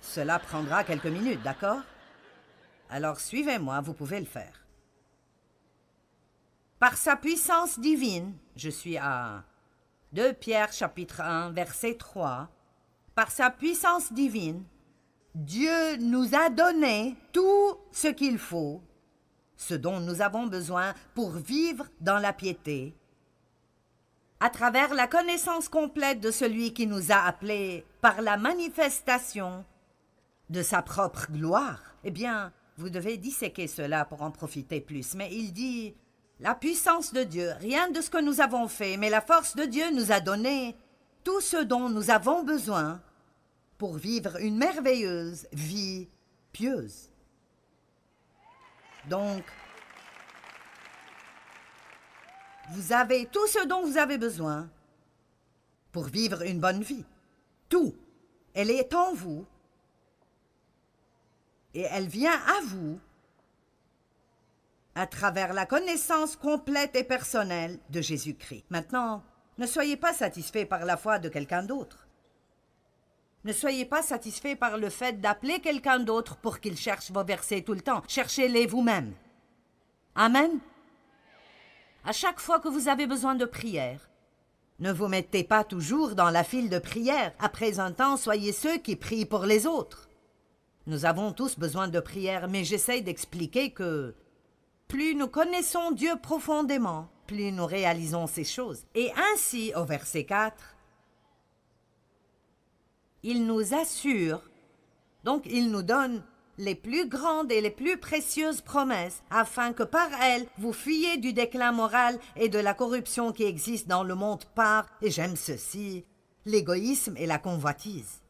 Cela prendra quelques minutes, d'accord? Alors suivez-moi, vous pouvez le faire. Par sa puissance divine, je suis à 2 Pierre chapitre 1, verset 3. Par sa puissance divine, Dieu nous a donné tout ce qu'il faut, ce dont nous avons besoin pour vivre dans la piété, à travers la connaissance complète de celui qui nous a appelés par la manifestation de sa propre gloire. Eh bien, vous devez disséquer cela pour en profiter plus. Mais il dit, la puissance de Dieu, rien de ce que nous avons fait, mais la force de Dieu nous a donné tout ce dont nous avons besoin pour vivre une merveilleuse vie pieuse. Donc, vous avez tout ce dont vous avez besoin pour vivre une bonne vie. Tout. Elle est en vous. Et elle vient à vous à travers la connaissance complète et personnelle de Jésus-Christ. Maintenant, ne soyez pas satisfaits par la foi de quelqu'un d'autre. Ne soyez pas satisfaits par le fait d'appeler quelqu'un d'autre pour qu'il cherche vos versets tout le temps. Cherchez-les vous-même. Amen. À chaque fois que vous avez besoin de prière, ne vous mettez pas toujours dans la file de prière. Après un temps, soyez ceux qui prient pour les autres. Nous avons tous besoin de prière, mais j'essaye d'expliquer que plus nous connaissons Dieu profondément, plus nous réalisons ces choses. Et ainsi, au verset 4, il nous assure, donc il nous donne les plus grandes et les plus précieuses promesses, afin que par elles, vous fuyiez du déclin moral et de la corruption qui existe dans le monde par, et j'aime ceci, l'égoïsme et la convoitise.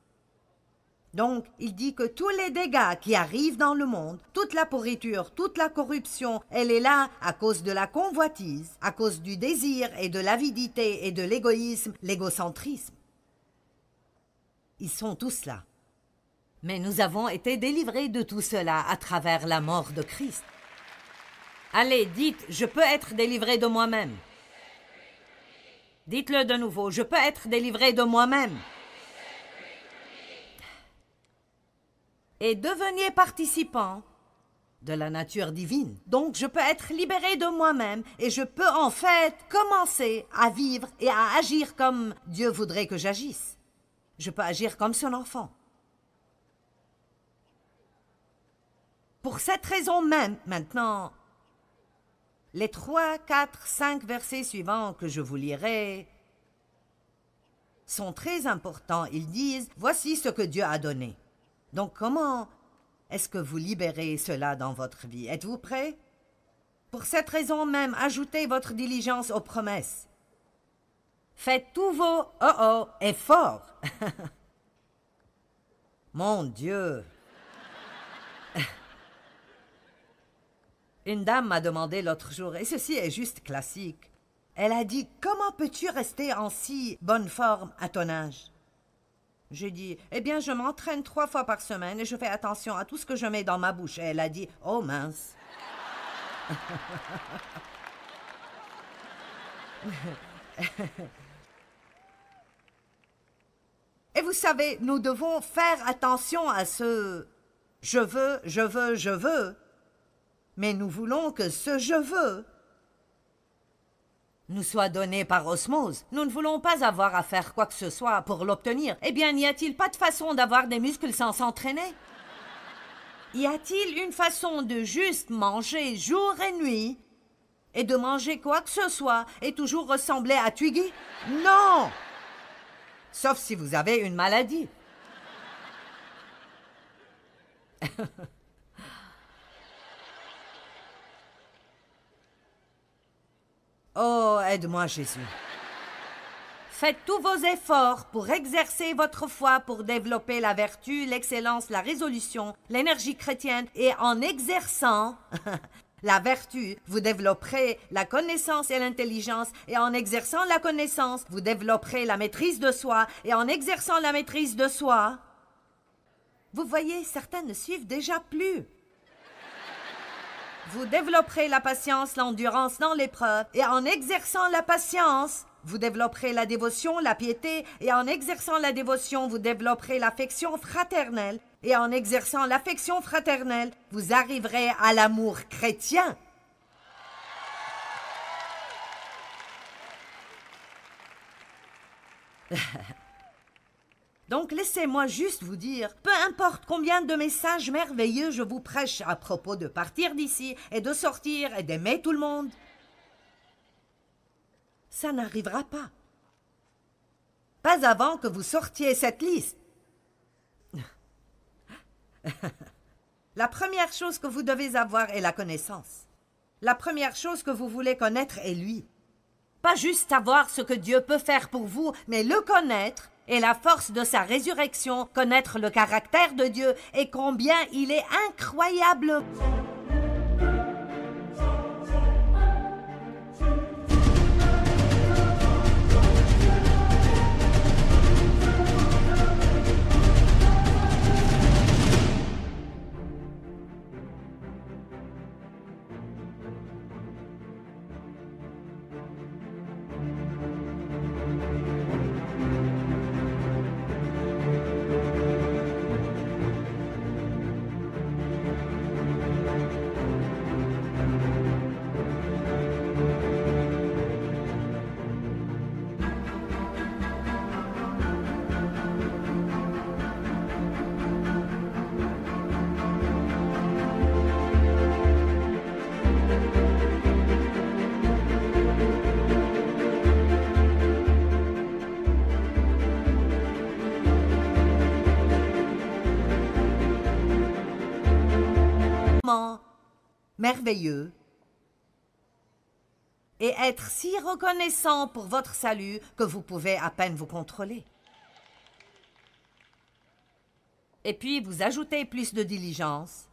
Donc, il dit que tous les dégâts qui arrivent dans le monde, toute la pourriture, toute la corruption, elle est là à cause de la convoitise, à cause du désir et de l'avidité et de l'égoïsme, l'égocentrisme. Ils sont tous là. Mais nous avons été délivrés de tout cela à travers la mort de Christ. Allez, dites, je peux être délivré de moi-même. Dites-le de nouveau, je peux être délivré de moi-même. Et deveniez participants de la nature divine. Donc je peux être libéré de moi-même et je peux en fait commencer à vivre et à agir comme Dieu voudrait que j'agisse. Je peux agir comme son enfant. Pour cette raison même, maintenant, les 3, 4, 5 versets suivants que je vous lirai sont très importants. Ils disent, voici ce que Dieu a donné. Donc comment est-ce que vous libérez cela dans votre vie? Êtes-vous prêts? Pour cette raison même, ajoutez votre diligence aux promesses. Faites tous vos efforts. Mon Dieu! Une dame m'a demandé l'autre jour, et ceci est juste classique. Elle a dit, comment peux-tu rester en si bonne forme à ton âge? J'ai dit, eh bien, je m'entraîne 3 fois par semaine et je fais attention à tout ce que je mets dans ma bouche. Et elle a dit, oh mince. Et vous savez, nous devons faire attention à ce je veux. Mais nous voulons que ce je veux nous soit donné par osmose. Nous ne voulons pas avoir à faire quoi que ce soit pour l'obtenir. Eh bien, n'y a-t-il pas de façon d'avoir des muscles sans s'entraîner? Y a-t-il une façon de juste manger jour et nuit et de manger quoi que ce soit et toujours ressembler à Twiggy? Non! Sauf si vous avez une maladie. Oh, aide-moi, Jésus. Faites tous vos efforts pour exercer votre foi, pour développer la vertu, l'excellence, la résolution, l'énergie chrétienne. Et en exerçant la vertu, vous développerez la connaissance et l'intelligence. Et en exerçant la connaissance, vous développerez la maîtrise de soi. Et en exerçant la maîtrise de soi, vous voyez, certains ne suivent déjà plus. Vous développerez la patience, l'endurance dans l'épreuve. Et en exerçant la patience, vous développerez la dévotion, la piété. Et en exerçant la dévotion, vous développerez l'affection fraternelle. Et en exerçant l'affection fraternelle, vous arriverez à l'amour chrétien. Donc laissez-moi juste vous dire, peu importe combien de messages merveilleux je vous prêche à propos de partir d'ici et de sortir et d'aimer tout le monde, ça n'arrivera pas. Pas avant que vous sortiez cette liste. La première chose que vous devez avoir est la connaissance. La première chose que vous voulez connaître est lui. Pas juste savoir ce que Dieu peut faire pour vous, mais le connaître et la force de sa résurrection, connaître le caractère de Dieu et combien il est incroyable. merveilleux et être si reconnaissant pour votre salut que vous pouvez à peine vous contrôler. Et puis vous ajoutez plus de diligence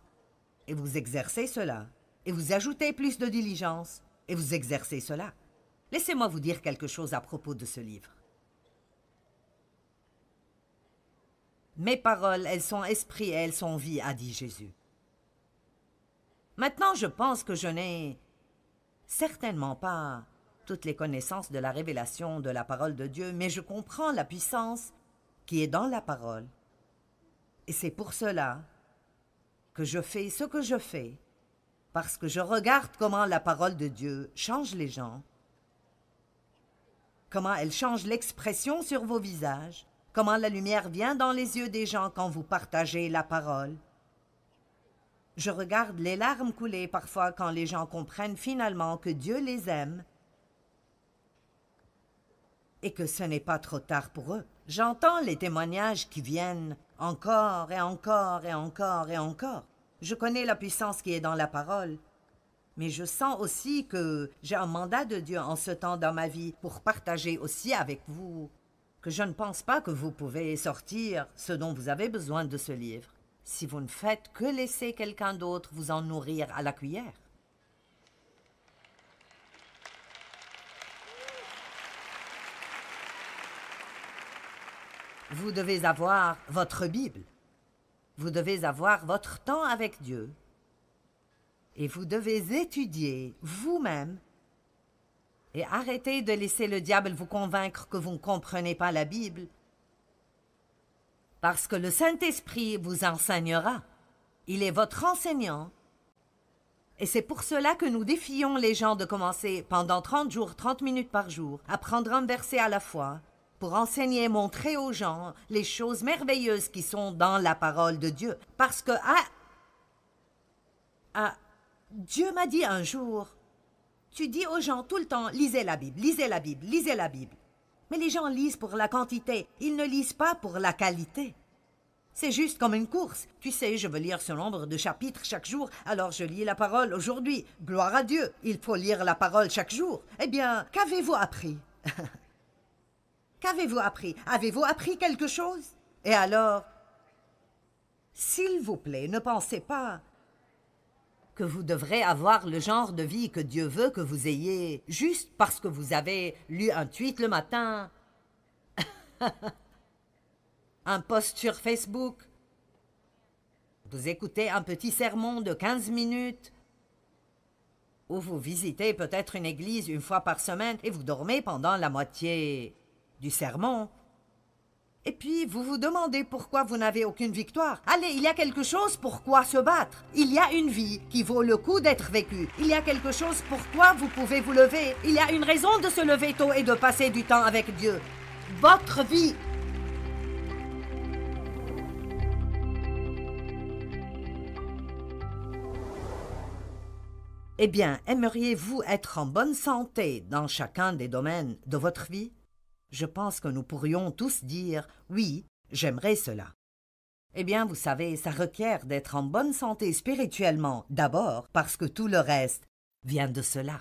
et vous exercez cela. Et vous ajoutez plus de diligence et vous exercez cela. Laissez-moi vous dire quelque chose à propos de ce livre. Mes paroles, elles sont esprit et elles sont vie, a dit Jésus. Maintenant, je pense que je n'ai certainement pas toutes les connaissances de la révélation de la parole de Dieu, mais je comprends la puissance qui est dans la parole. Et c'est pour cela que je fais ce que je fais, parce que je regarde comment la parole de Dieu change les gens, comment elle change l'expression sur vos visages, comment la lumière vient dans les yeux des gens quand vous partagez la parole. Je regarde les larmes couler parfois quand les gens comprennent finalement que Dieu les aime et que ce n'est pas trop tard pour eux. J'entends les témoignages qui viennent encore et encore et encore et encore. Je connais la puissance qui est dans la parole, mais je sens aussi que j'ai un mandat de Dieu en ce temps dans ma vie pour partager aussi avec vous que je ne pense pas que vous pouvez sortir ce dont vous avez besoin de ce livre si vous ne faites que laisser quelqu'un d'autre vous en nourrir à la cuillère. Vous devez avoir votre Bible. Vous devez avoir votre temps avec Dieu. Et vous devez étudier vous-même et arrêter de laisser le diable vous convaincre que vous ne comprenez pas la Bible. Parce que le Saint-Esprit vous enseignera. Il est votre enseignant. Et c'est pour cela que nous défions les gens de commencer pendant 30 jours, 30 minutes par jour, à prendre un verset à la fois, pour enseigner et montrer aux gens les choses merveilleuses qui sont dans la parole de Dieu. Parce que Dieu m'a dit un jour, tu dis aux gens tout le temps, lisez la Bible, lisez la Bible, lisez la Bible. Mais les gens lisent pour la quantité, ils ne lisent pas pour la qualité. C'est juste comme une course. Tu sais, je veux lire ce nombre de chapitres chaque jour, alors je lis la parole aujourd'hui. Gloire à Dieu, il faut lire la parole chaque jour. Eh bien, qu'avez-vous appris? Qu'avez-vous appris? Avez-vous appris quelque chose? Et alors, s'il vous plaît, ne pensez pas que vous devrez avoir le genre de vie que Dieu veut que vous ayez juste parce que vous avez lu un tweet le matin, un post sur Facebook, vous écoutez un petit sermon de 15 minutes, ou vous visitez peut-être une église une fois par semaine et vous dormez pendant la moitié du sermon. Et puis, vous vous demandez pourquoi vous n'avez aucune victoire. Allez, il y a quelque chose pour quoi se battre. Il y a une vie qui vaut le coup d'être vécue. Il y a quelque chose pour quoi vous pouvez vous lever. Il y a une raison de se lever tôt et de passer du temps avec Dieu. Votre vie. Eh bien, aimeriez-vous être en bonne santé dans chacun des domaines de votre vie? Je pense que nous pourrions tous dire « Oui, j'aimerais cela ». Eh bien, vous savez, ça requiert d'être en bonne santé spirituellement, d'abord parce que tout le reste vient de cela.